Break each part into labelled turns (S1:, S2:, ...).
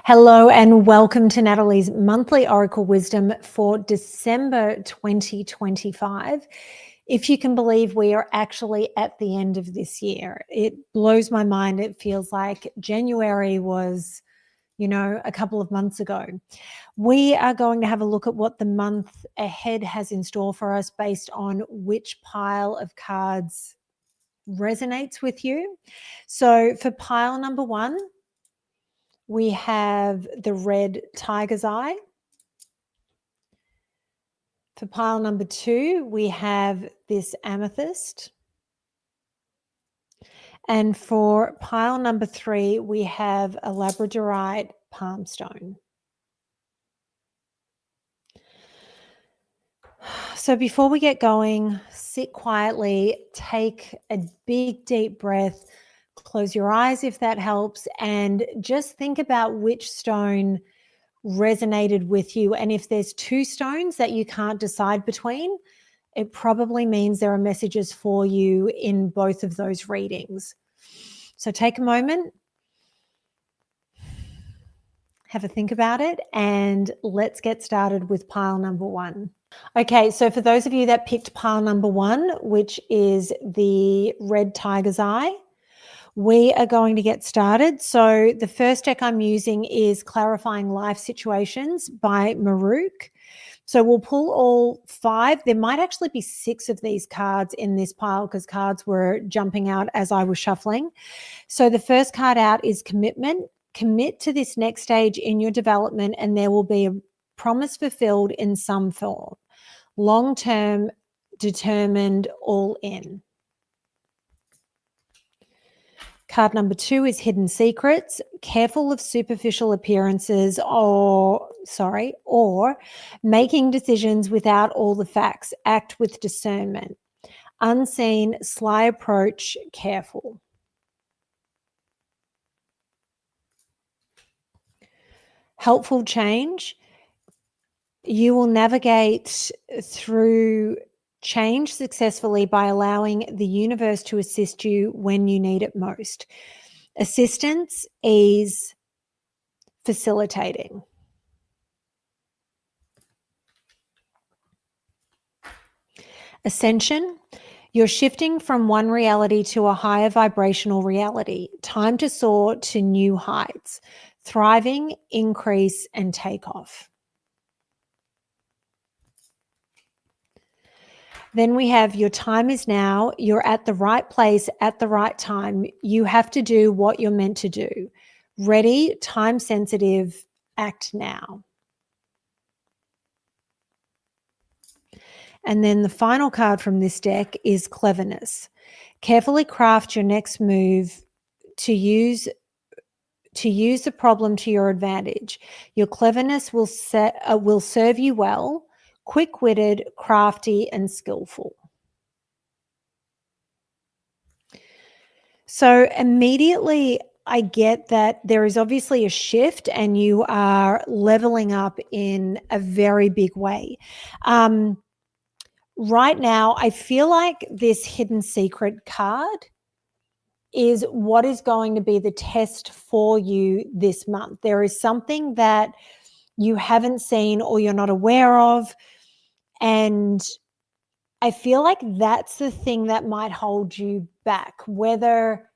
S1: Hello and welcome to Natalie's monthly Oracle Wisdom for December 2025. If you can believe we are actually at the end of this year, it blows my mind. It feels like January was, a couple of months ago. We are going to have a look at what the month ahead has in store for us based on which pile of cards resonates with you. So for pile number 1, we have the red tiger's eye. For pile number 2, we have this amethyst. And for pile number 3, we have a labradorite palm stone. So before we get going, sit quietly, take a big deep breath, close your eyes if that helps, and just think about which stone resonated with you. And if there's 2 stones that you can't decide between, it probably means there are messages for you in both of those readings. So take a moment, have a think about it, and let's get started with pile number 1. Okay, so for those of you that picked pile number 1, which is the red tiger's eye, we are going to get started. So the first deck I'm using is Clarifying Life Situations by Mahrukh. So we'll pull all 5. There might actually be 6 of these cards in this pile because cards were jumping out as I was shuffling. So the first card out is Commitment. Commit to this next stage in your development and there will be a promise fulfilled in some form. Long-term, determined, all in. Card number 2 is Hidden Secrets. Careful of superficial appearances or making decisions without all the facts. Act with discernment. Unseen, sly approach, careful. Helpful change. You will navigate through change successfully by allowing the universe to assist you when you need it most. Assistance, ease, facilitating. Ascension, you're shifting from one reality to a higher vibrational reality. Time to soar to new heights. Thriving, increase, and take off. Then we have your time is now. You're at the right place at the right time. You have to do what you're meant to do. Ready, time sensitive, act now. And then the final card from this deck is Cleverness. Carefully craft your next move to use the problem to your advantage. Your cleverness will serve you well. Quick-witted, crafty, and skillful. So immediately I get that there is obviously a shift and you are leveling up in a very big way. Right now, I feel like this hidden secret card is what is going to be the test for you this month. There is something that you haven't seen or you're not aware of. And I feel like that's the thing that might hold you back, whether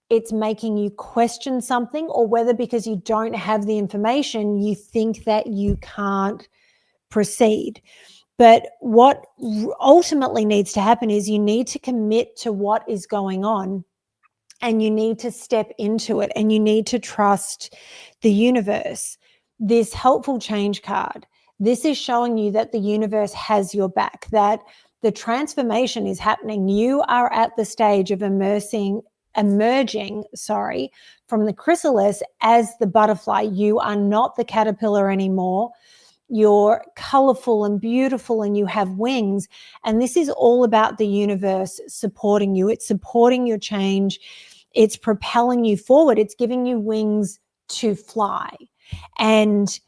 S1: it's making you question something or whether because you don't have the information, you think that you can't proceed. But what ultimately needs to happen is you need to commit to what is going on and you need to step into it and you need to trust the universe. This helpful change card, this is showing you that the universe has your back, that the transformation is happening. You are at the stage of emerging from the chrysalis as the butterfly. You are not the caterpillar anymore. You're colorful and beautiful and you have wings. And this is all about the universe supporting you. It's supporting your change. It's propelling you forward. It's giving you wings to fly. And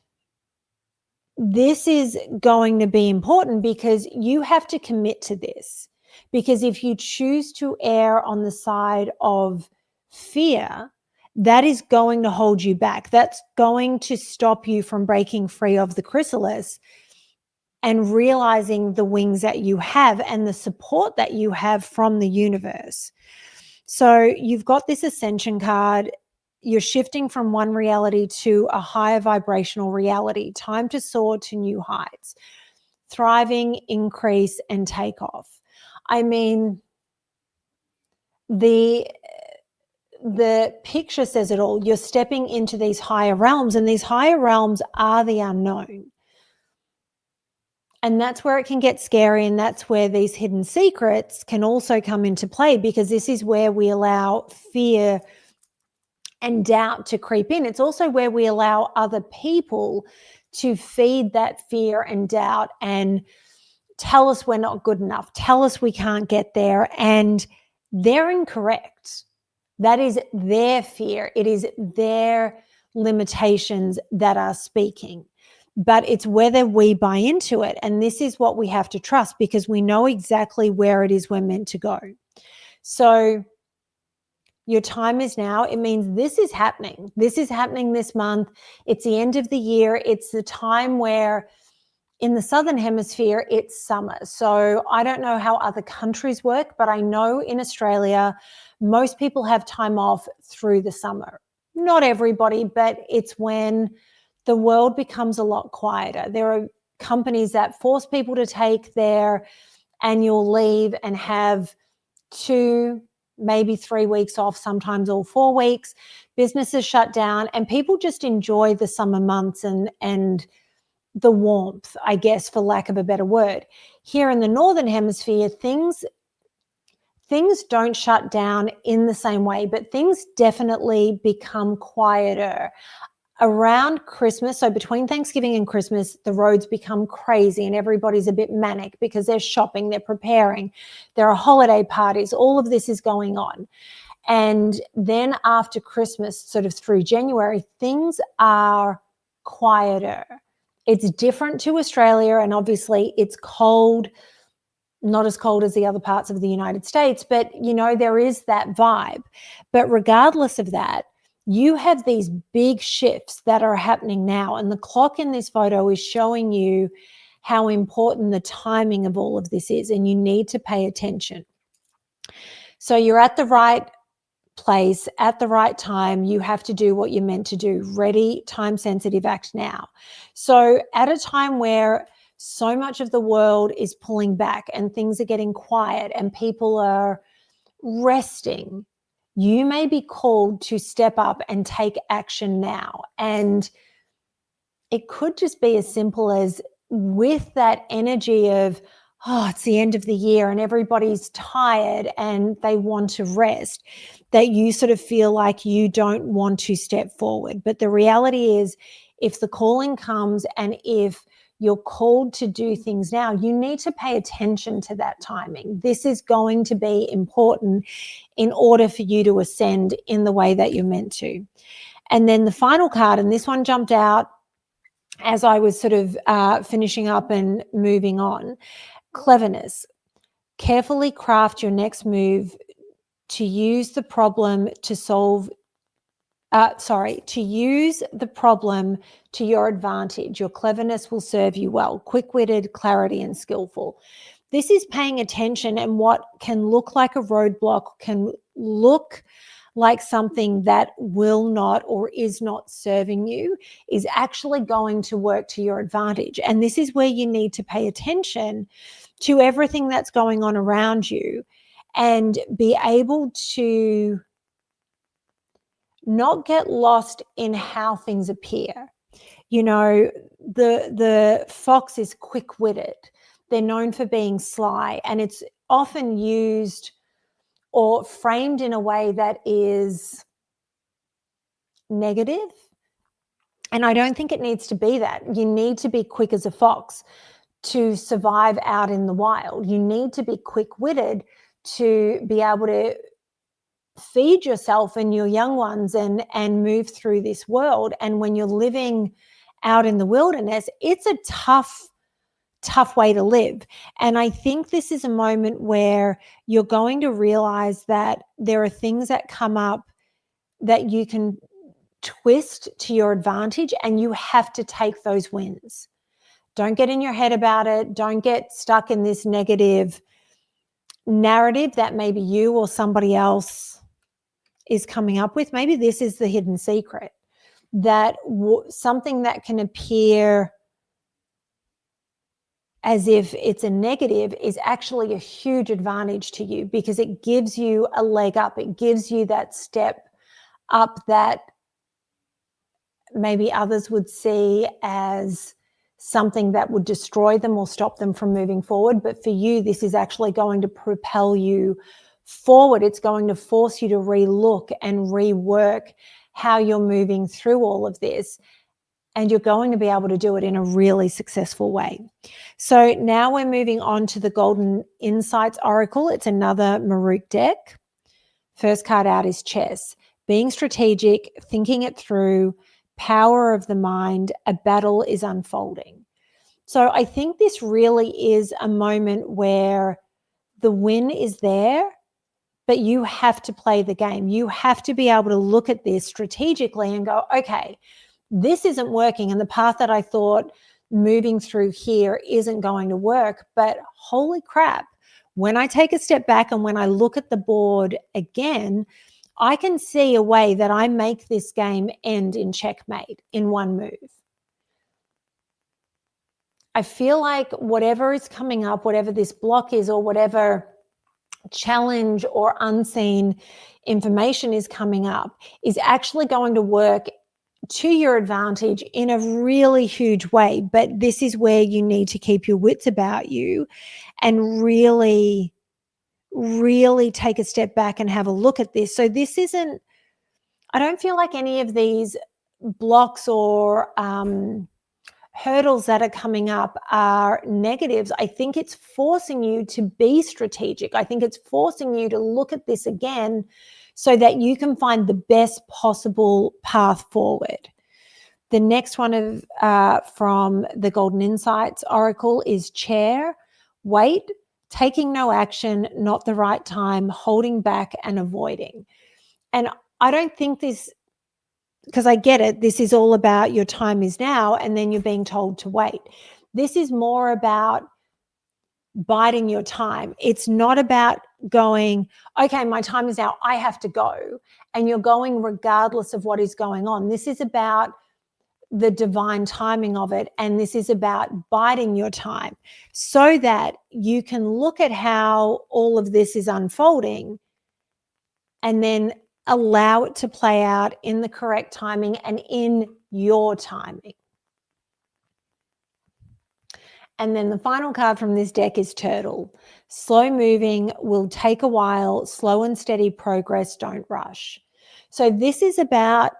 S1: this is going to be important because you have to commit to this. Because if you choose to err on the side of fear, that is going to hold you back. That's going to stop you from breaking free of the chrysalis and realizing the wings that you have and the support that you have from the universe. So you've got this ascension card. You're shifting from one reality to a higher vibrational reality. Time to soar to new heights. Thriving, increase, and take off. I mean, the picture says it all. You're stepping into these higher realms, and these higher realms are the unknown. And that's where it can get scary, and that's where these hidden secrets can also come into play, because this is where we allow fear and doubt to creep in. It's also where we allow other people to feed that fear and doubt and tell us we're not good enough, tell us we can't get there, and they're incorrect. That is their fear. It is their limitations that are speaking. But it's whether we buy into it. And this is what we have to trust, because we know exactly where it is we're meant to go. So your time is now. It means this is happening. This is happening this month. It's the end of the year. It's the time where in the Southern Hemisphere, it's summer. So I don't know how other countries work, but I know in Australia, most people have time off through the summer. Not everybody, but it's when the world becomes a lot quieter. There are companies that force people to take their annual leave and have 2, maybe 3 weeks off, sometimes all 4 weeks. Businesses shut down, and people just enjoy the summer months and the warmth, I guess, for lack of a better word. Here in the Northern Hemisphere, things don't shut down in the same way, but things definitely become quieter around Christmas. So between Thanksgiving and Christmas, the roads become crazy and everybody's a bit manic because they're shopping, they're preparing, there are holiday parties, all of this is going on. And then after Christmas, sort of through January, things are quieter. It's different to Australia, and obviously it's cold, not as cold as the other parts of the United States, but there is that vibe. But regardless of that, you have these big shifts that are happening now, and the clock in this photo is showing you how important the timing of all of this is, and you need to pay attention. So you're at the right place at the right time. You have to do what you're meant to do. Ready, time sensitive, act now. So at a time where so much of the world is pulling back and things are getting quiet and people are resting, you may be called to step up and take action now. And it could just be as simple as, with that energy of, oh, it's the end of the year and everybody's tired and they want to rest, that you sort of feel like you don't want to step forward. But the reality is, if the calling comes and if you're called to do things now, you need to pay attention to that timing. This is going to be important in order for you to ascend in the way that you're meant to. And then the final card, and this one jumped out as I was sort of finishing up and moving on. Cleverness. Carefully craft your next move to use the problem to solve, to use the problem to your advantage. Your cleverness will serve you well. Quick-witted, clarity, and skillful. This is paying attention, and what can look like a roadblock can look like something that will not or is not serving you is actually going to work to your advantage. And this is where you need to pay attention to everything that's going on around you and be able to not get lost in how things appear. The fox is quick-witted. They're known for being sly, and it's often used or framed in a way that is negative. And I don't think it needs to be that. You need to be quick as a fox to survive out in the wild. You need to be quick-witted to be able to feed yourself and your young ones and move through this world. And when you're living out in the wilderness, it's a tough way to live. And I think this is a moment where you're going to realize that there are things that come up that you can twist to your advantage, and you have to take those wins. Don't get in your head about it. Don't get stuck in this negative narrative that maybe you or somebody else is coming up with. Maybe this is the hidden secret, that something that can appear as if it's a negative is actually a huge advantage to you, because it gives you a leg up. It gives you that step up that maybe others would see as something that would destroy them or stop them from moving forward. But for you, this is actually going to propel you forward. It's going to force you to relook and rework how you're moving through all of this. And you're going to be able to do it in a really successful way. So now we're moving on to the Golden Insights Oracle. It's another Mahrukh deck. First card out is Chess. Being strategic, thinking it through, power of the mind, a battle is unfolding. So I think this really is a moment where the win is there, but you have to play the game. You have to be able to look at this strategically and go, okay, this isn't working, and the path that I thought moving through here isn't going to work. But holy crap, when I take a step back and when I look at the board again, I can see a way that I make this game end in checkmate in one move. I feel like whatever is coming up, whatever this block is, or whatever challenge or unseen information is coming up, is actually going to work to your advantage in a really huge way. But this is where you need to keep your wits about you and really, really take a step back and have a look at this. So this isn't, I don't feel like any of these blocks or hurdles that are coming up are negatives. I think it's forcing you to be strategic. I think it's forcing you to look at this again so that you can find the best possible path forward. The next one from the Golden Insights Oracle is Chair. Wait, taking no action, not the right time, holding back and avoiding. And I don't think this, because I get it, this is all about your time is now, and then you're being told to wait. This is more about biding your time. It's not about going, okay, my time is now, I have to go, and you're going regardless of what is going on. This is about the divine timing of it, and this is about biding your time so that you can look at how all of this is unfolding and then allow it to play out in the correct timing and in your timing. And then the final card from this deck is Turtle. Slow moving, will take a while, slow and steady progress, don't rush. So this is about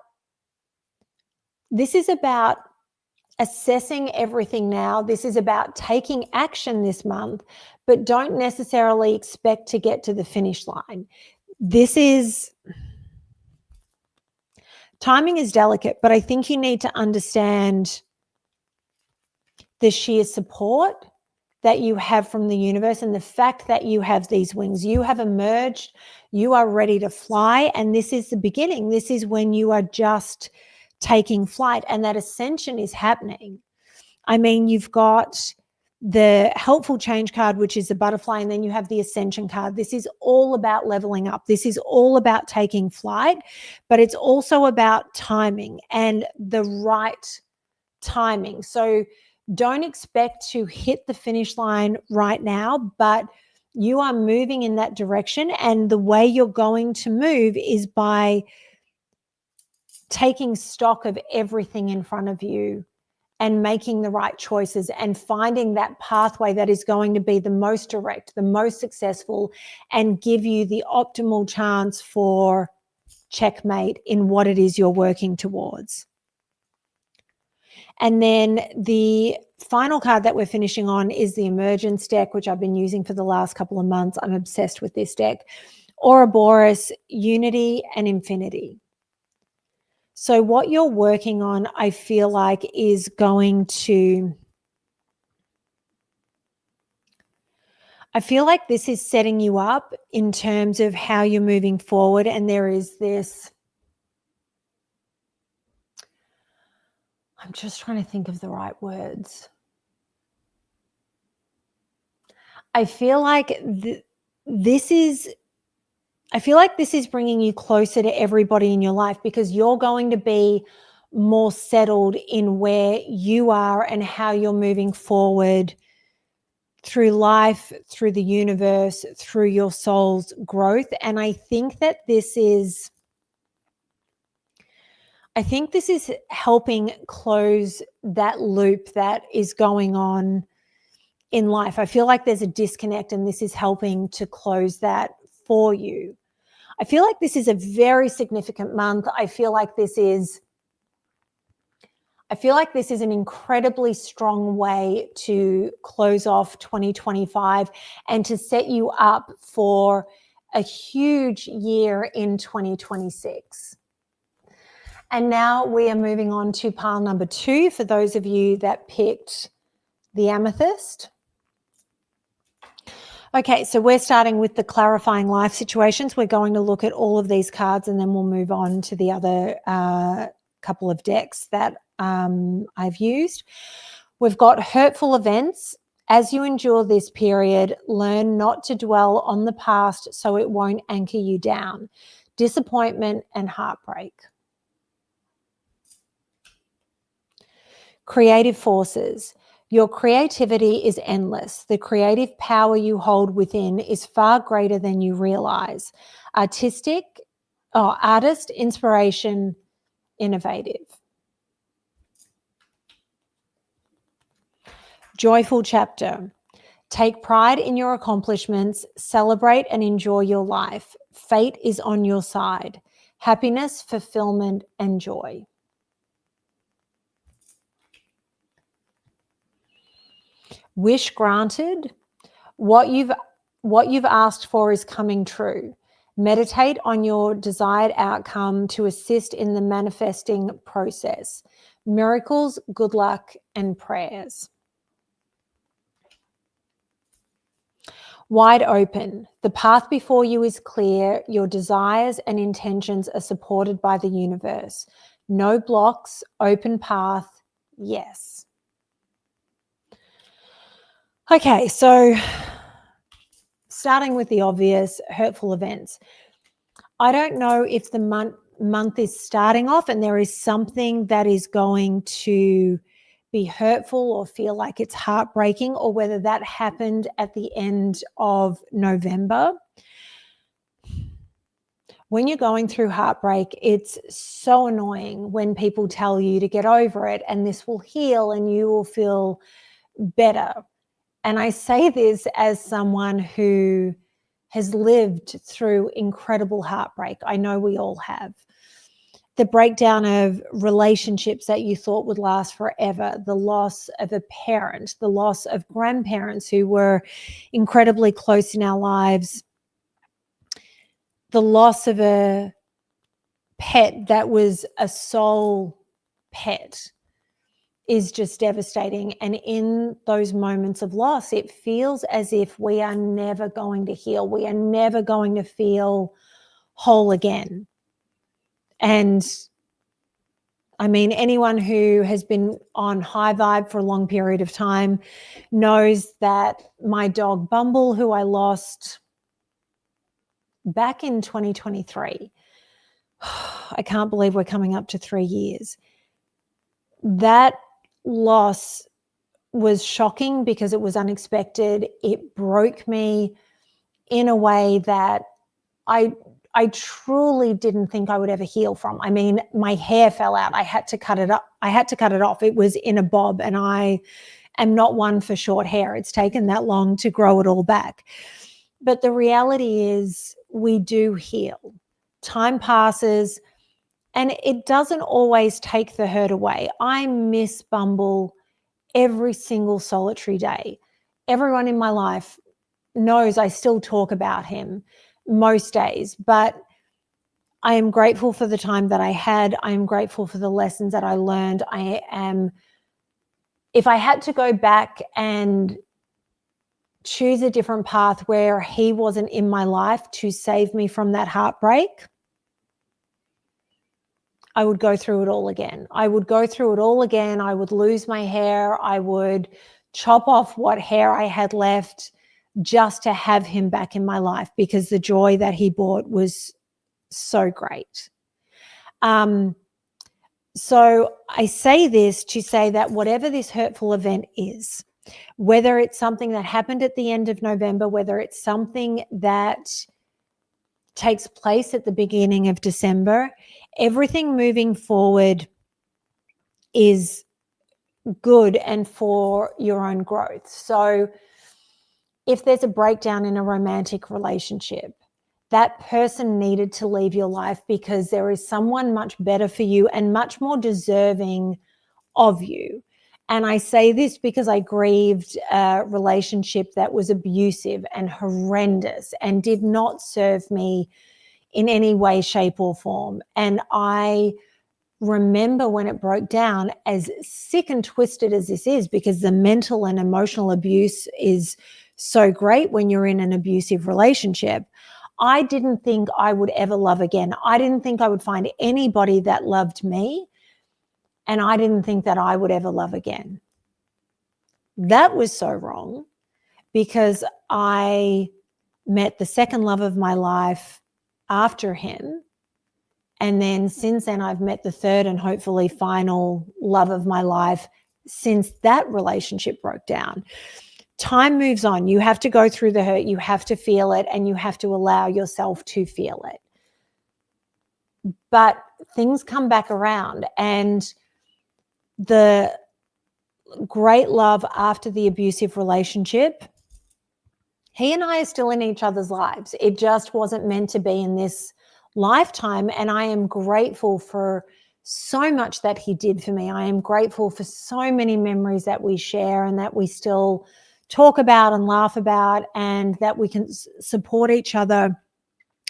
S1: assessing everything now. This is about taking action this month, but don't necessarily expect to get to the finish line. Timing is delicate, but I think you need to understand the sheer support that you have from the universe and the fact that you have these wings. You have emerged, you are ready to fly, and this is the beginning. This is when you are just taking flight, and that ascension is happening. I mean, you've got the helpful change card, which is the butterfly, and then you have the ascension card. This is all about leveling up. This is all about taking flight, but it's also about timing and the right timing. So don't expect to hit the finish line right now, but you are moving in that direction, and the way you're going to move is by taking stock of everything in front of you and making the right choices and finding that pathway that is going to be the most direct, the most successful, and give you the optimal chance for checkmate in what it is you're working towards. And then the final card that we're finishing on is the Emergence deck, which I've been using for the last couple of months. I'm obsessed with this deck. Ouroboros, Unity and Infinity. So what you're working on, I feel like, is going to, I feel like this is setting you up in terms of how you're moving forward. And there is this I'm just trying to think of the right words. I feel like this is bringing you closer to everybody in your life, because you're going to be more settled in where you are and how you're moving forward through life, through the universe, through your soul's growth. And I think this is helping close that loop that is going on in life. I feel like there's a disconnect, and this is helping to close that for you. I feel like this is a very significant month. I feel like this is an incredibly strong way to close off 2025 and to set you up for a huge year in 2026. And now we are moving on to pile number 2 for those of you that picked the amethyst. Okay, so we're starting with the clarifying life situations. We're going to look at all of these cards, and then we'll move on to the other couple of decks that I've used. We've got hurtful events. As you endure this period, learn not to dwell on the past so it won't anchor you down. Disappointment and heartbreak. Creative forces. Your creativity is endless. The creative power you hold within is far greater than you realize. Artist, inspiration, innovative. Joyful chapter. Take pride in your accomplishments, celebrate and enjoy your life. Fate is on your side. Happiness, fulfillment, and joy. Wish granted. What you've asked for is coming true. Meditate on your desired outcome to assist in the manifesting process. Miracles, good luck, and prayers. Wide open. The path before you is clear. Your desires and intentions are supported by the universe. No blocks, open path, yes. Okay, so starting with the obvious, hurtful events. I don't know if the month is starting off and there is something that is going to be hurtful or feel like it's heartbreaking, or whether that happened at the end of November. When you're going through heartbreak, it's so annoying when people tell you to get over it and this will heal and you will feel better. And I say this as someone who has lived through incredible heartbreak. I know we all have. The breakdown of relationships that you thought would last forever, the loss of a parent, the loss of grandparents who were incredibly close in our lives, the loss of a pet that was a soul pet is just devastating. And in those moments of loss, it feels as if we are never going to heal. We are never going to feel whole again. And I mean, anyone who has been on high vibe for a long period of time knows that my dog Bumble, who I lost back in 2023, I can't believe we're coming up to 3 years. That loss was shocking because it was unexpected. It broke me in a way that I truly didn't think I would ever heal from. I mean, my hair fell out. I had to cut it up. I had to cut it off. It was in a bob, and I am not one for short hair. It's taken that long to grow it all back. But the reality is we do heal. Time passes, and it doesn't always take the hurt away. I miss Bumble every single solitary day. Everyone in my life knows I still talk about him most days, but I am grateful for the time that I had. I am grateful for the lessons that I learned. If I had to go back and choose a different path where he wasn't in my life to save me from that heartbreak, I would go through it all again. I would go through it all again. I would lose my hair. I would chop off what hair I had left just to have him back in my life, because the joy that he brought was so great. So I say this to say that whatever this hurtful event is, whether it's something that happened at the end of November, whether it's something that takes place at the beginning of December, everything moving forward is good and for your own growth. So if there's a breakdown in a romantic relationship, that person needed to leave your life because there is someone much better for you and much more deserving of you. And I say this because I grieved a relationship that was abusive and horrendous and did not serve me in any way, shape, or form. And I remember when it broke down, as sick and twisted as this is, because the mental and emotional abuse is so great when you're in an abusive relationship. I didn't think I would ever love again. I didn't think I would find anybody that loved me. And I didn't think that I would ever love again. That was so wrong, because I met the second love of my life after him. And then since then, I've met the third and hopefully final love of my life since that relationship broke down. Time moves on. You have to go through the hurt. You have to feel it, and you have to allow yourself to feel it. But things come back around, and the great love after the abusive relationship, he and I are still in each other's lives. It just wasn't meant to be in this lifetime. And I am grateful for so much that he did for me. I am grateful for so many memories that we share and that we still talk about and laugh about, and that we can support each other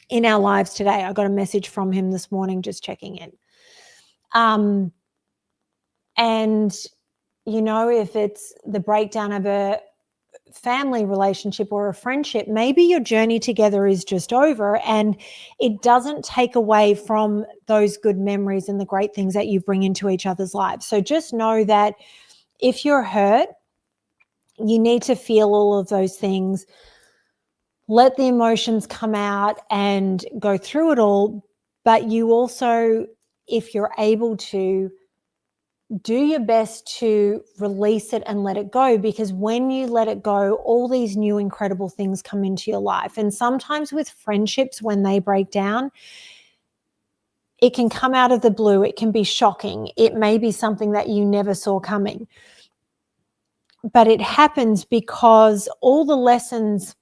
S1: in our lives today. I got a message from him this morning just checking in. And, you know, if it's the breakdown of a family relationship or a friendship, maybe your journey together is just over, and it doesn't take away from those good memories and the great things that you bring into each other's lives. So just know that if you're hurt, you need to feel all of those things, let the emotions come out and go through it all. But you also, if you're able to, do your best to release it and let it go, because when you let it go, all these new incredible things come into your life. And sometimes with friendships, when they break down, it can come out of the blue. It can be shocking. It may be something that you never saw coming. But it happens because all the lessons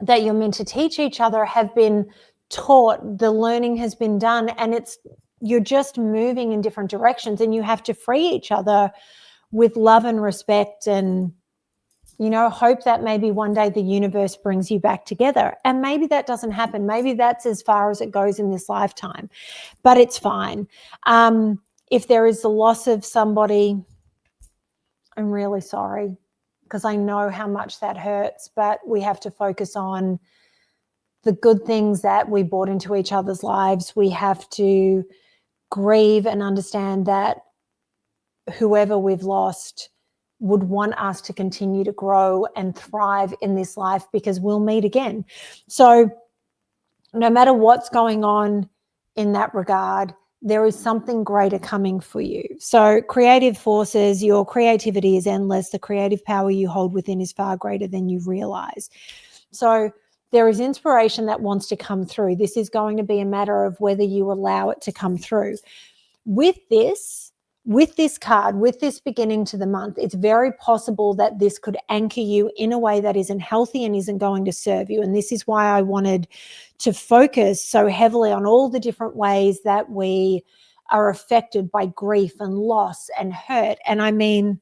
S1: that you're meant to teach each other have been taught. The learning has been done, and you're just moving in different directions, and you have to free each other with love and respect, and, you know, hope that maybe one day the universe brings you back together. And maybe that doesn't happen. Maybe that's as far as it goes in this lifetime, but it's fine. If there is the loss of somebody, I'm really sorry, because I know how much that hurts, but we have to focus on the good things that we brought into each other's lives. We have to grieve and understand that whoever we've lost would want us to continue to grow and thrive in this life, because we'll meet again. So no matter what's going on in that regard, there is something greater coming for you. So creative forces, your creativity is endless. The creative power you hold within is far greater than you realize. So there is inspiration that wants to come through. This is going to be a matter of whether you allow it to come through. With this card, with this beginning to the month, it's very possible that this could anchor you in a way that isn't healthy and isn't going to serve you. And this is why I wanted to focus so heavily on all the different ways that we are affected by grief and loss and hurt. And I mean,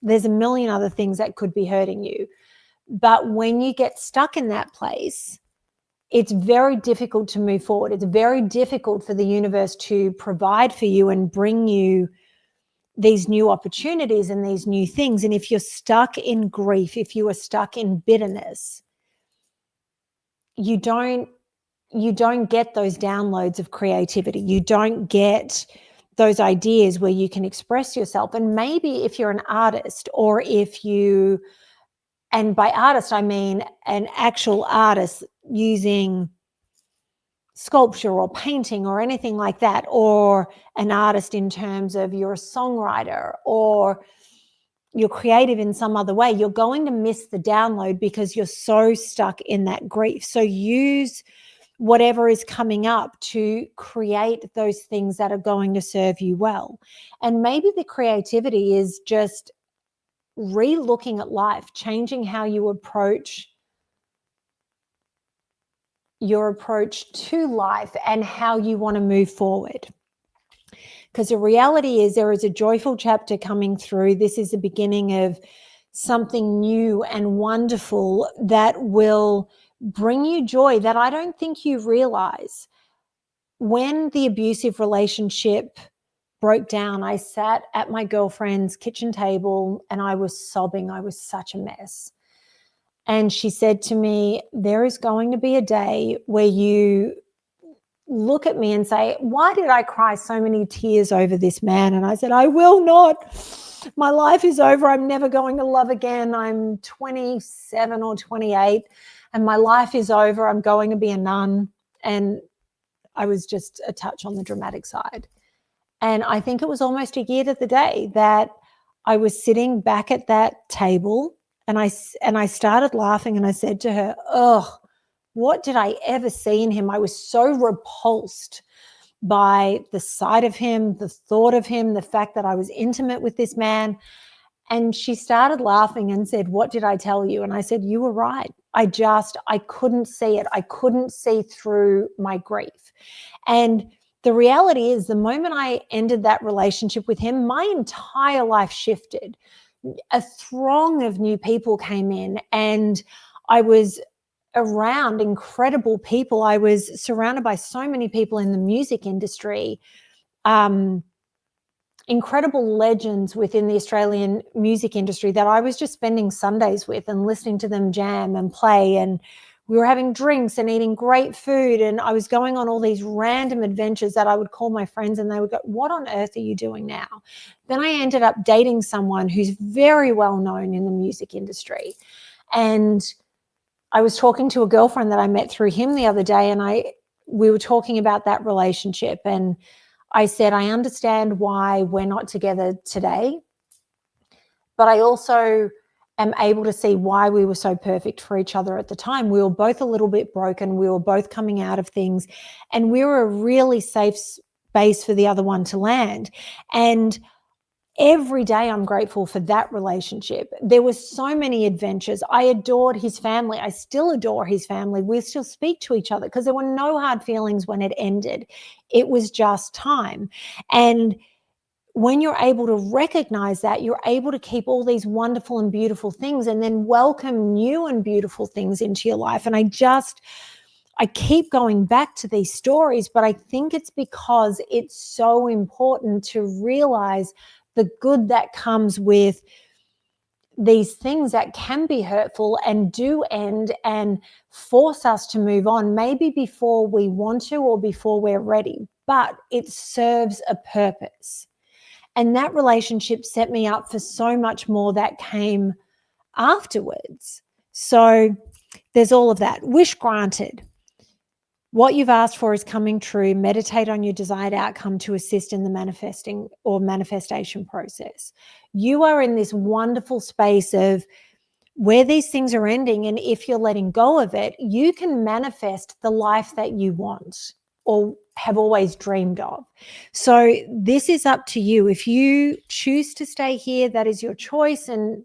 S1: there's a million other things that could be hurting you. But when you get stuck in that place, it's very difficult to move forward. It's very difficult for the universe to provide for you and bring you these new opportunities and these new things. And if you're stuck in grief, if you are stuck in bitterness, you don't you don't get those downloads of creativity. You don't get those ideas where you can express yourself. And maybe if you're an artist, or if you, and by artist, I mean an actual artist using sculpture or painting or anything like that, or an artist in terms of you're a songwriter or you're creative in some other way, you're going to miss the download because you're so stuck in that grief. So use whatever is coming up to create those things that are going to serve you well. And maybe the creativity is just re-looking at life, changing how you approach your approach to life and how you want to move forward. Because the reality is there is a joyful chapter coming through. This is the beginning of something new and wonderful that will bring you joy that I don't think you realize. When the abusive relationship broke down, I sat at my girlfriend's kitchen table and I was sobbing. I was such a mess. And she said to me, there is going to be a day where you look at me and say, why did I cry so many tears over this man? And I said, I will not. My life is over. I'm never going to love again. I'm 27 or 28 and my life is over. I'm going to be a nun. And I was just a touch on the dramatic side. And I think it was almost a year to the day that I was sitting back at that table and I started laughing and I said to her, oh, what did I ever see in him? I was so repulsed by the sight of him, the thought of him, the fact that I was intimate with this man. And she started laughing and said, what did I tell you? And I said, you were right. I couldn't see it. I couldn't see through my grief. And the reality is the moment I ended that relationship with him, my entire life shifted. A throng of new people came in and I was around incredible people. I was surrounded by so many people in the music industry, incredible legends within the Australian music industry that I was just spending Sundays with and listening to them jam and play. And we were having drinks and eating great food. And I was going on all these random adventures that I would call my friends and they would go, what on earth are you doing now? Then I ended up dating someone who's very well known in the music industry. And I was talking to a girlfriend that I met through him the other day and we were talking about that relationship. And I said, I understand why we're not together today, but I also am able to see why we were so perfect for each other at the time. We were both a little bit broken. We were both coming out of things and we were a really safe space for the other one to land. And every day I'm grateful for that relationship. There were so many adventures. I adored his family. I still adore his family. We still speak to each other because there were no hard feelings when it ended. It was just time. And when you're able to recognize that, you're able to keep all these wonderful and beautiful things and then welcome new and beautiful things into your life. And I keep going back to these stories, but I think it's because it's so important to realize the good that comes with these things that can be hurtful and do end and force us to move on, maybe before we want to or before we're ready, but it serves a purpose. And that relationship set me up for so much more that came afterwards. So there's all of that. Wish granted. What you've asked for is coming true. Meditate on your desired outcome to assist in the manifesting or manifestation process. You are in this wonderful space of where these things are ending. And if you're letting go of it, you can manifest the life that you want or have always dreamed of. So this is up to you. If you choose to stay here, that is your choice. And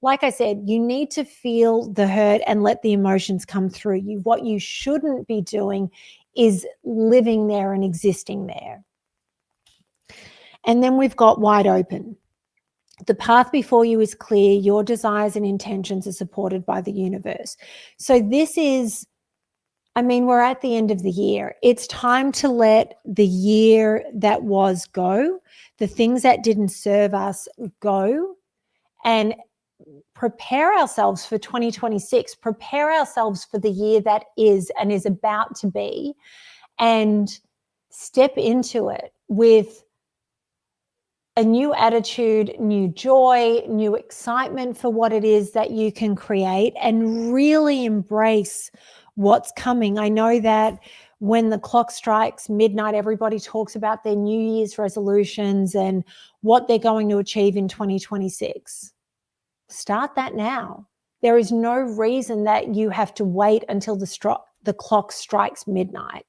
S1: like I said, you need to feel the hurt and let the emotions come through you. What you shouldn't be doing is living there and existing there. And then we've got wide open. The path before you is clear. Your desires and intentions are supported by the universe. So this is, we're at the end of the year. It's time to let the year that was go, the things that didn't serve us go, and prepare ourselves for 2026, prepare ourselves for the year that is and is about to be, and step into it with a new attitude, new joy, new excitement for what it is that you can create, and really embrace what's coming. I know that when the clock strikes midnight, everybody talks about their New Year's resolutions and what they're going to achieve in 2026. Start that now. There is no reason that you have to wait until the clock strikes midnight.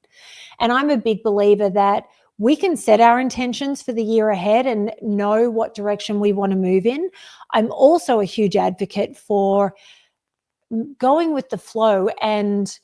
S1: And I'm a big believer that we can set our intentions for the year ahead and know what direction we want to move in. I'm also a huge advocate for going with the flow and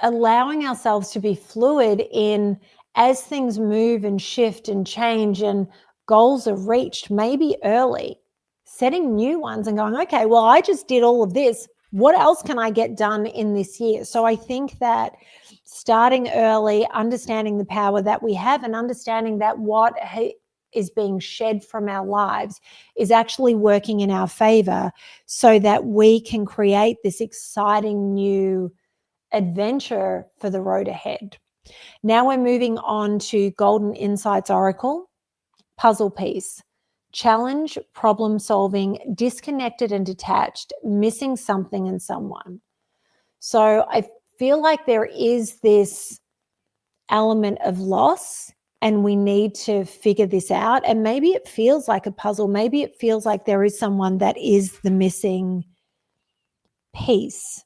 S1: allowing ourselves to be fluid in as things move and shift and change and goals are reached, maybe early, setting new ones and going, okay, well, I just did all of this. What else can I get done in this year? So I think that starting early, understanding the power that we have and understanding that what is being shed from our lives is actually working in our favor so that we can create this exciting new adventure for the road ahead. Now we're moving on to Golden Insights Oracle, puzzle piece. Challenge, problem solving, disconnected and detached, missing something and someone. So I feel like there is this element of loss and we need to figure this out. And maybe it feels like a puzzle. Maybe it feels like there is someone that is the missing piece.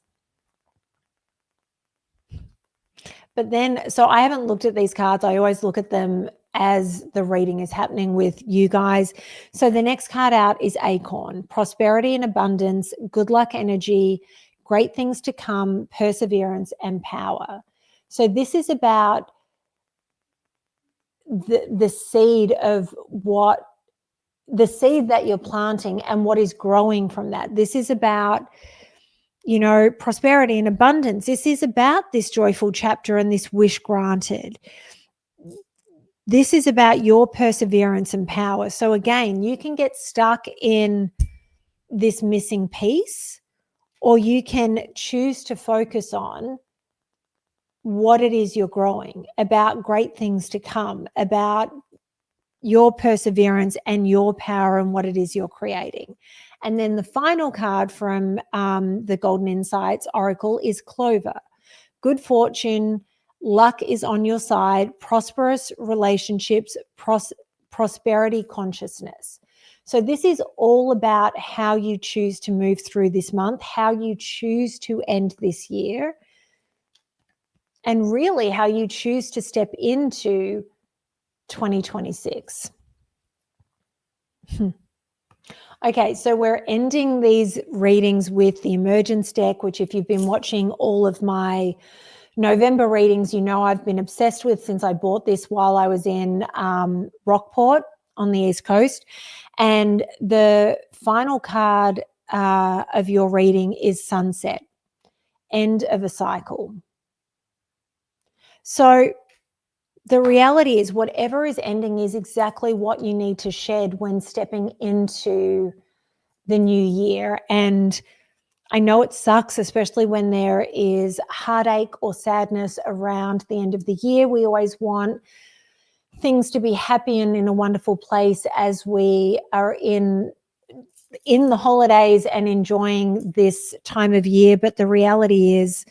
S1: But then, so I haven't looked at these cards. I always look at them as the reading is happening with you guys. So the next card out is Acorn, prosperity and abundance, good luck energy, great things to come, perseverance and power. So this is about the seed of what, the seed that you're planting and what is growing from that. This is about, you know, prosperity and abundance. This is about this joyful chapter and this wish granted. This is about your perseverance and power. So again, you can get stuck in this missing piece, or you can choose to focus on what it is you're growing, about great things to come, about your perseverance and your power and what it is you're creating. And then the final card from the Golden Insights Oracle is Clover. Good fortune, luck is on your side, prosperous relationships, prosperity consciousness. So this is all about how you choose to move through this month, how you choose to end this year, and really how you choose to step into 2026. Okay, so we're ending these readings with the Emergence deck, which if you've been watching all of my November readings, you know I've been obsessed with since I bought this while I was in Rockport on the East Coast. And the final card of your reading is Sunset, end of a cycle. So the reality is whatever is ending is exactly what you need to shed when stepping into the new year. And I know it sucks, especially when there is heartache or sadness around the end of the year. We always want things to be happy and in a wonderful place as we are in the holidays and enjoying this time of year. But the reality is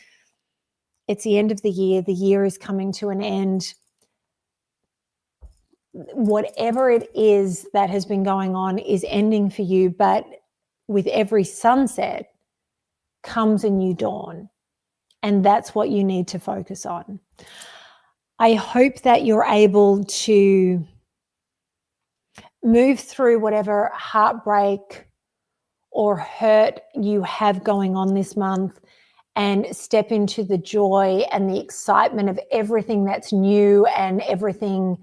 S1: it's the end of the year is coming to an end. Whatever it is that has been going on is ending for you, but with every sunset comes a new dawn, and that's what you need to focus on. I hope that you're able to move through whatever heartbreak or hurt you have going on this month and step into the joy and the excitement of everything that's new and everything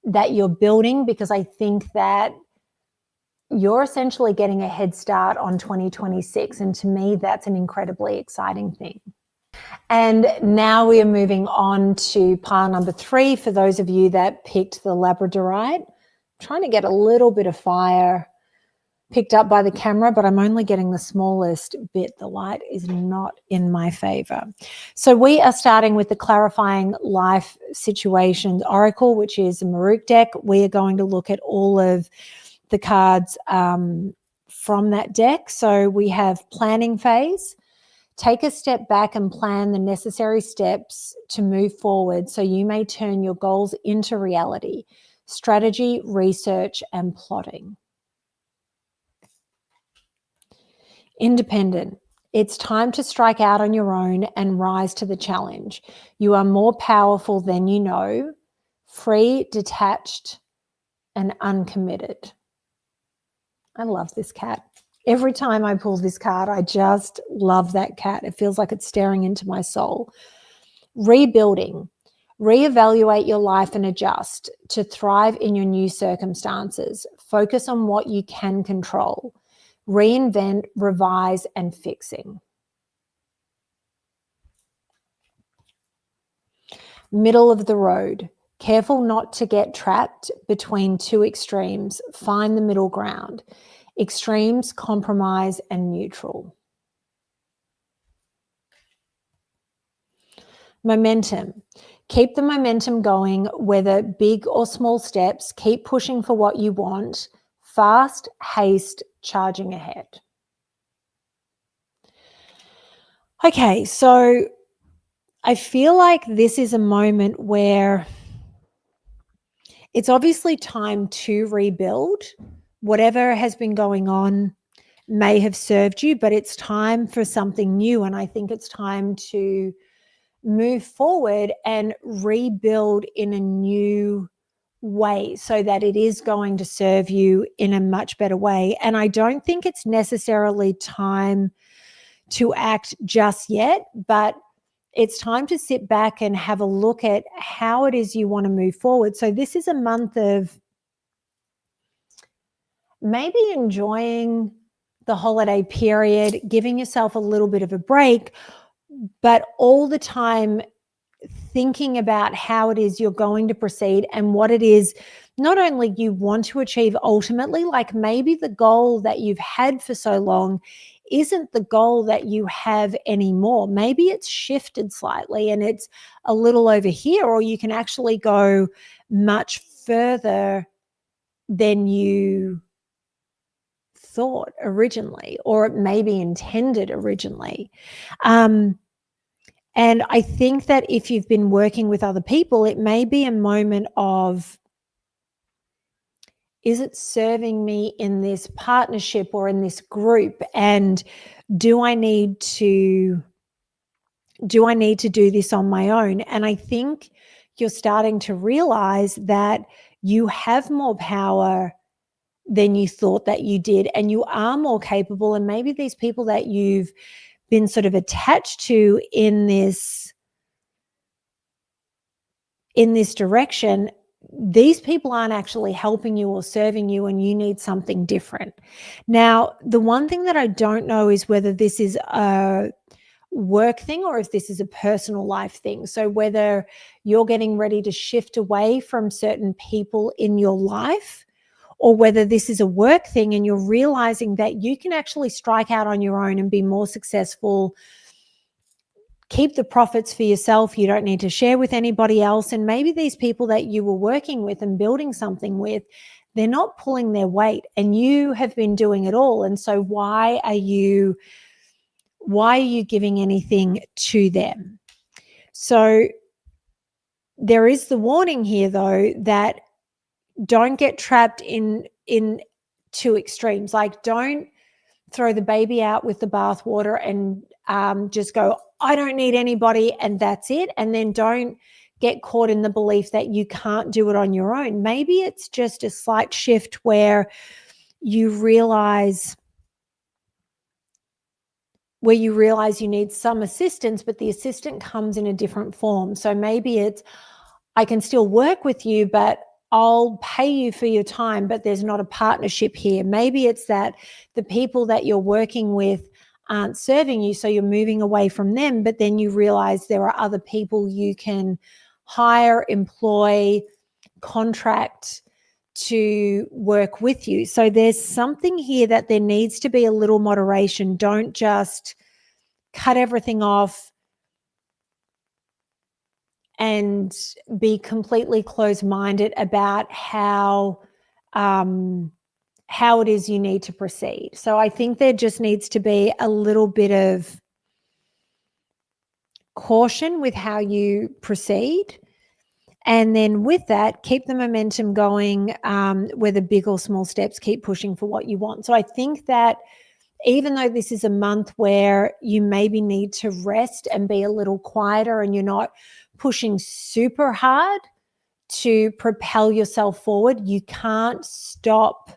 S1: that you're building, because I think that you're essentially getting a head start on 2026. And to me, that's an incredibly exciting thing. And now we are moving on to pile number 3 for those of you that picked the Labradorite. I'm trying to get a little bit of fire picked up by the camera, but I'm only getting the smallest bit. The light is not in my favor. So we are starting with the Clarifying Life Situations Oracle, which is a MahrukhX deck. We are going to look at all of the cards from that deck. So we have planning phase. Take a step back and plan the necessary steps to move forward so you may turn your goals into reality. Strategy, research, and plotting. Independent. It's time to strike out on your own and rise to the challenge. You are more powerful than you know. Free, detached, and uncommitted. I love this cat. Every time I pull this card, I just love that cat. It feels like it's staring into my soul. Rebuilding. Reevaluate your life and adjust to thrive in your new circumstances. Focus on what you can control. Reinvent, revise, and fixing. Middle of the road. Careful not to get trapped between two extremes. Find the middle ground. Extremes, compromise, and neutral. Momentum. Keep the momentum going, whether big or small steps. Keep pushing for what you want. Fast, haste, charging ahead. Okay, so I feel like this is a moment where it's obviously time to rebuild. Whatever has been going on may have served you, but it's time for something new. And I think it's time to move forward and rebuild in a new way so that it is going to serve you in a much better way. And I don't think it's necessarily time to act just yet, but it's time to sit back and have a look at how it is you want to move forward. So this is a month of maybe enjoying the holiday period, giving yourself a little bit of a break, but all the time thinking about how it is you're going to proceed and what it is not only you want to achieve ultimately, like maybe the goal that you've had for so long isn't the goal that you have anymore. Maybe it's shifted slightly and it's a little over here, or you can actually go much further than you thought originally, or maybe intended originally. And I think that if you've been working with other people, it may be a moment of, is it serving me in this partnership or in this group? And do I need to do this on my own? And I think you're starting to realize that you have more power than you thought that you did, and you are more capable. And maybe these people that you've been sort of attached to in this direction, these people aren't actually helping you or serving you, and you need something different. Now, the one thing that I don't know is whether this is a work thing or if this is a personal life thing. So whether you're getting ready to shift away from certain people in your life, or whether this is a work thing and you're realizing that you can actually strike out on your own and be more successful, keep the profits for yourself. You don't need to share with anybody else. And maybe these people that you were working with and building something with, they're not pulling their weight and you have been doing it all. And so why are you giving anything to them? So there is the warning here, though, that don't get trapped in two extremes. Like, don't throw the baby out with the bathwater and just go, I don't need anybody, and that's it. And then don't get caught in the belief that you can't do it on your own. Maybe it's just a slight shift where you realize you need some assistance, but the assistant comes in a different form. So maybe it's, I can still work with you, but I'll pay you for your time, but there's not a partnership here. Maybe it's that the people that you're working with aren't serving you, so you're moving away from them, but then you realize there are other people you can hire, employ, contract to work with you. So there's something here that there needs to be a little moderation. Don't just cut everything off and be completely closed-minded about how it is you need to proceed. So I think there just needs to be a little bit of caution with how you proceed. And then with that, keep the momentum going, whether big or small steps, keep pushing for what you want. So I think that even though this is a month where you maybe need to rest and be a little quieter and you're not pushing super hard to propel yourself forward, you can't stop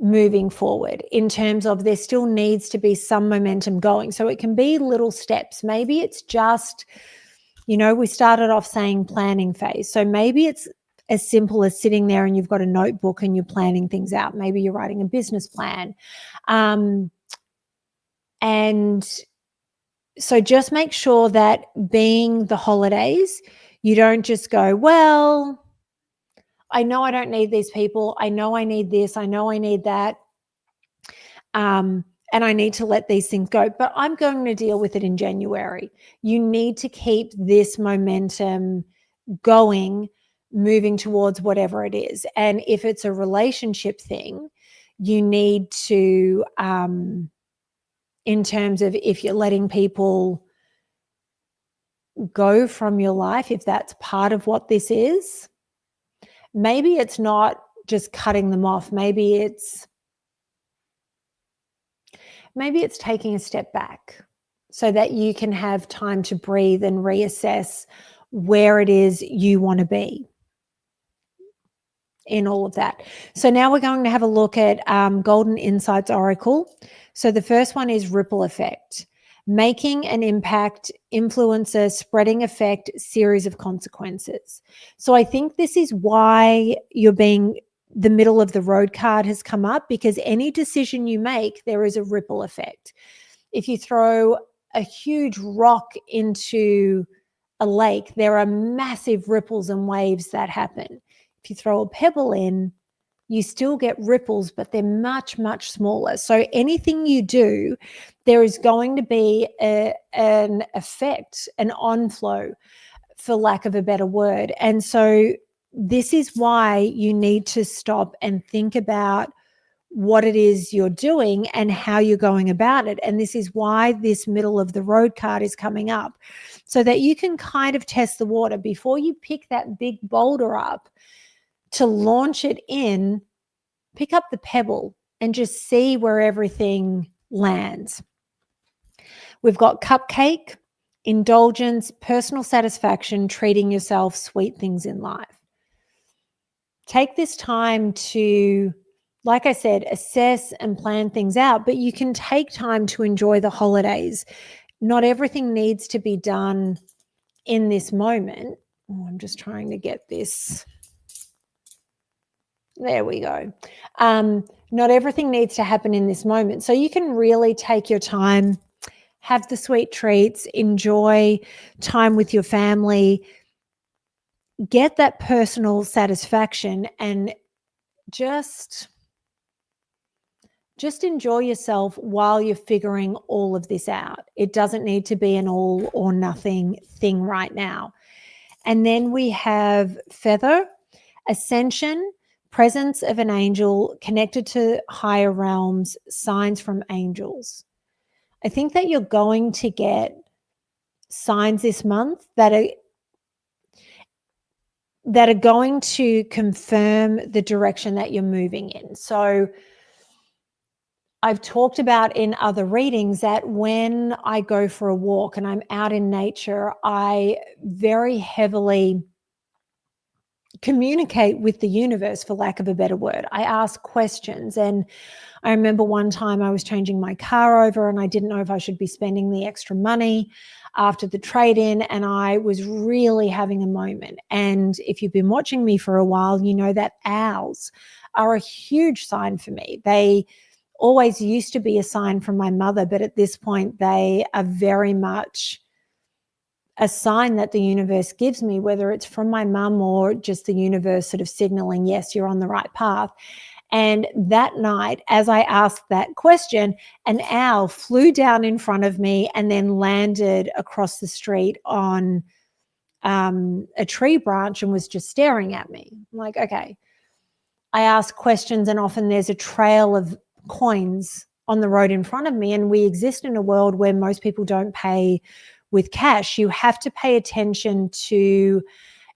S1: moving forward in terms of there still needs to be some momentum going. So it can be little steps. Maybe it's just, we started off saying planning phase. So maybe it's as simple as sitting there and you've got a notebook and you're planning things out. Maybe you're writing a business plan. And so just make sure that being the holidays, you don't just go, well, I know I don't need these people. I know I need this. I know I need that. And I need to let these things go, but I'm going to deal with it in January. You need to keep this momentum going, moving towards whatever it is. And if it's a relationship thing, you need to, in terms of if you're letting people go from your life, if that's part of what this is, maybe it's not just cutting them off. Maybe it's taking a step back so that you can have time to breathe and reassess where it is you want to be in all of that. So now we're going to have a look at Golden Insights Oracle. So the first one is ripple effect. Making an impact, influencer, spreading effect, series of consequences. So I think this is why the middle of the road card has come up, because any decision you make, there is a ripple effect. If you throw a huge rock into a lake, there are massive ripples and waves that happen. If you throw a pebble in, you still get ripples, but they're much, much smaller. So anything you do, there is going to be an effect, an onflow, for lack of a better word. And so this is why you need to stop and think about what it is you're doing and how you're going about it. And this is why this middle of the road card is coming up, so that you can kind of test the water before you pick that big boulder up to launch it in. Pick up the pebble and just see where everything lands. We've got cupcake, indulgence, personal satisfaction, treating yourself, sweet things in life. Take this time to, like I said, assess and plan things out, but you can take time to enjoy the holidays. Not everything needs to be done in this moment. Oh, I'm just trying to get this. There we go. Not everything needs to happen in this moment. So you can really take your time, have the sweet treats, enjoy time with your family, get that personal satisfaction, and just enjoy yourself while you're figuring all of this out. It doesn't need to be an all or nothing thing right now. And then we have feather, ascension, presence of an angel, connected to higher realms, signs from angels. I think that you're going to get signs this month that are going to confirm the direction that you're moving in. So I've talked about in other readings that when I go for a walk and I'm out in nature, I very heavily communicate with the universe, for lack of a better word. I ask questions. And I remember one time I was changing my car over and I didn't know if I should be spending the extra money after the trade-in, and I was really having a moment. And if you've been watching me for a while, you know that owls are a huge sign for me. They always used to be a sign from my mother, but at this point they are very much a sign that the universe gives me, whether it's from my mum or just the universe sort of signaling, yes, you're on the right path. And that night, as I asked that question, an owl flew down in front of me and then landed across the street on a tree branch and was just staring at me. I'm like, okay. I ask questions, and often there's a trail of coins on the road in front of me. And we exist in a world where most people don't pay with cash. You have to pay attention to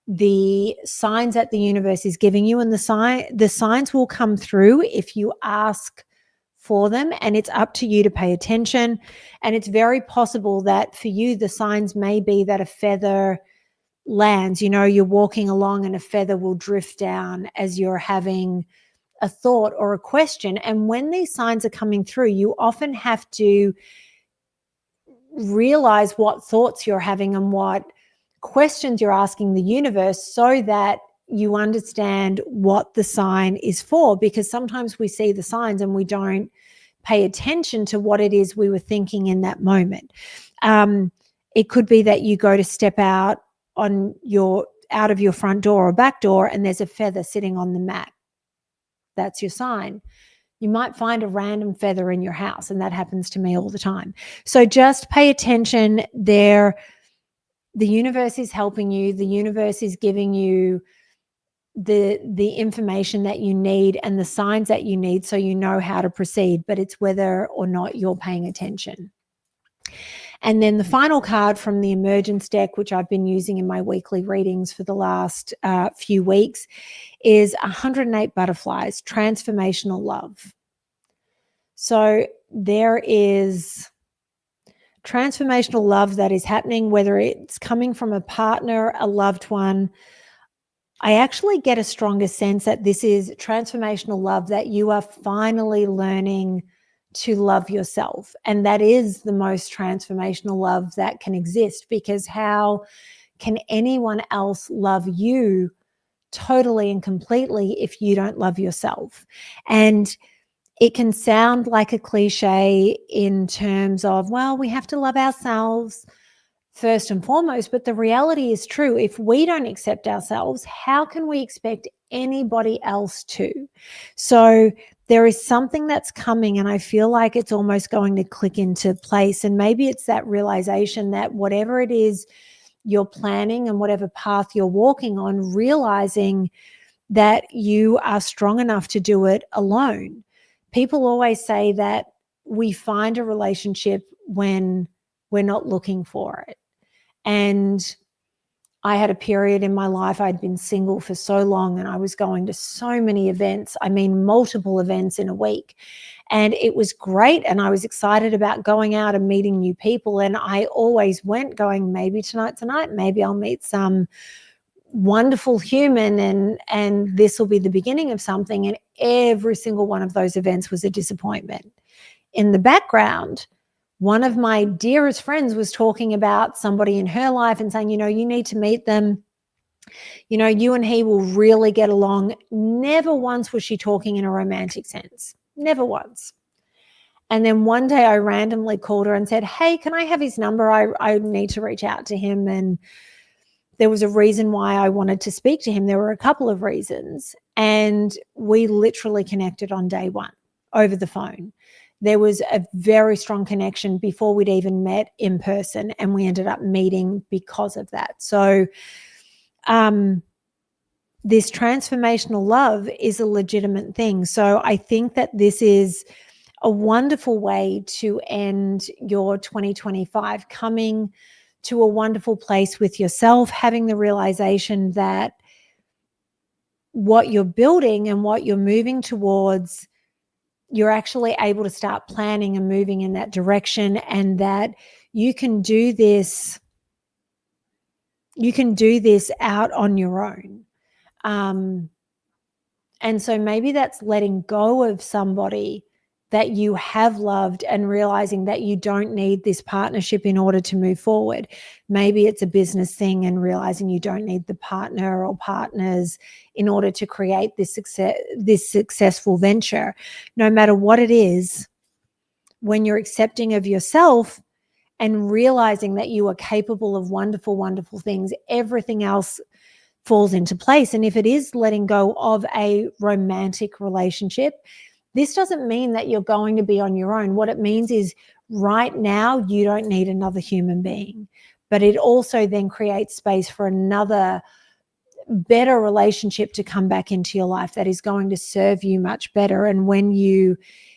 S1: the signs that the universe is giving you, and the signs will come through if you ask for them, and it's up to you to pay attention. And it's very possible that for you, the signs may be that a feather lands. You're walking along and a feather will drift down as you're having a thought or a question. And when these signs are coming through, you often have to realize what thoughts you're having and what questions you're asking the universe, so that you understand what the sign is for. Because sometimes we see the signs and we don't pay attention to what it is we were thinking in that moment. It could be that you go to step out of your front door or back door and there's a feather sitting on the mat. That's your sign. You might find a random feather in your house, and that happens to me all the time. So just pay attention there. The universe is helping you. The universe is giving you the information that you need and the signs that you need, so you know how to proceed, but it's whether or not you're paying attention. And then the final card from the Emergence deck, which I've been using in my weekly readings for the last few weeks, is 108 butterflies, transformational love. So there is transformational love that is happening, whether it's coming from a partner, a loved one. I actually get a stronger sense that this is transformational love, that you are finally learning to love yourself. And that is the most transformational love that can exist, because how can anyone else love you totally and completely if you don't love yourself? And it can sound like a cliche in terms of, well, we have to love ourselves first and foremost, but the reality is true. If we don't accept ourselves, how can we expect anybody else to? So there is something that's coming, and I feel like it's almost going to click into place. And maybe it's that realization that whatever it is you're planning and whatever path you're walking on, realizing that you are strong enough to do it alone. People always say that we find a relationship when we're not looking for it. And I had a period in my life, I'd been single for so long, and I was going to so many events. I mean, multiple events in a week. And it was great. And I was excited about going out and meeting new people. And I always went going, maybe tonight's the night, maybe I'll meet some wonderful human and this will be the beginning of something. And every single one of those events was a disappointment. In the background, one of my dearest friends was talking about somebody in her life and saying, you need to meet them. You and he will really get along. Never once was she talking in a romantic sense. Never once. And then one day I randomly called her and said, hey, can I have his number? I need to reach out to him. And there was a reason why I wanted to speak to him. There were a couple of reasons. And we literally connected on day one over the phone. There was a very strong connection before we'd even met in person, and we ended up meeting because of that. So this transformational love is a legitimate thing. So I think that this is a wonderful way to end your 2025, coming to a wonderful place with yourself, having the realization that what you're building and what you're moving towards, you're actually able to start planning and moving in that direction, and that you can do this out on your own. And so maybe that's letting go of somebody that you have loved and realizing that you don't need this partnership in order to move forward. Maybe it's a business thing and realizing you don't need the partner or partners in order to create this successful venture. No matter what it is, when you're accepting of yourself and realizing that you are capable of wonderful, wonderful things, everything else falls into place. And if it is letting go of a romantic relationship, this doesn't mean that you're going to be on your own. What it means is right now you don't need another human being, but it also then creates space for another better relationship to come back into your life that is going to serve you much better. And when you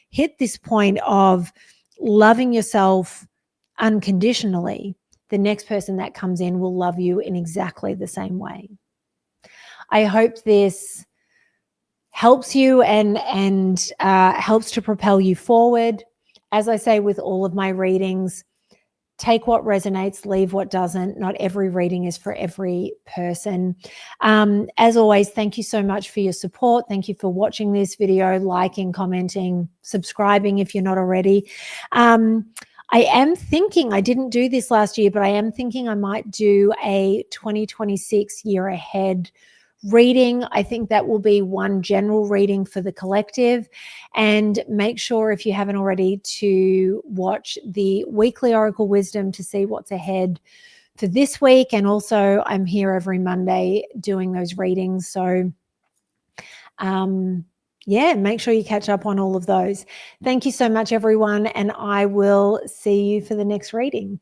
S1: hit this point of loving yourself unconditionally, the next person that comes in will love you in exactly the same way. I hope this helps you and helps to propel you forward. As I say with all of my readings, take what resonates, leave what doesn't. Not every reading is for every person. As always, thank you so much for your support. Thank you for watching this video, liking, commenting, subscribing if you're not already. I am thinking, I didn't do this last year, but I am thinking I might do a 2026 year ahead reading. I think that will be one general reading for the collective. And make sure, if you haven't already, to watch the weekly Oracle Wisdom to see what's ahead for this week. And also I'm here every Monday doing those readings. So yeah, make sure you catch up on all of those. Thank you so much, everyone. And I will see you for the next reading.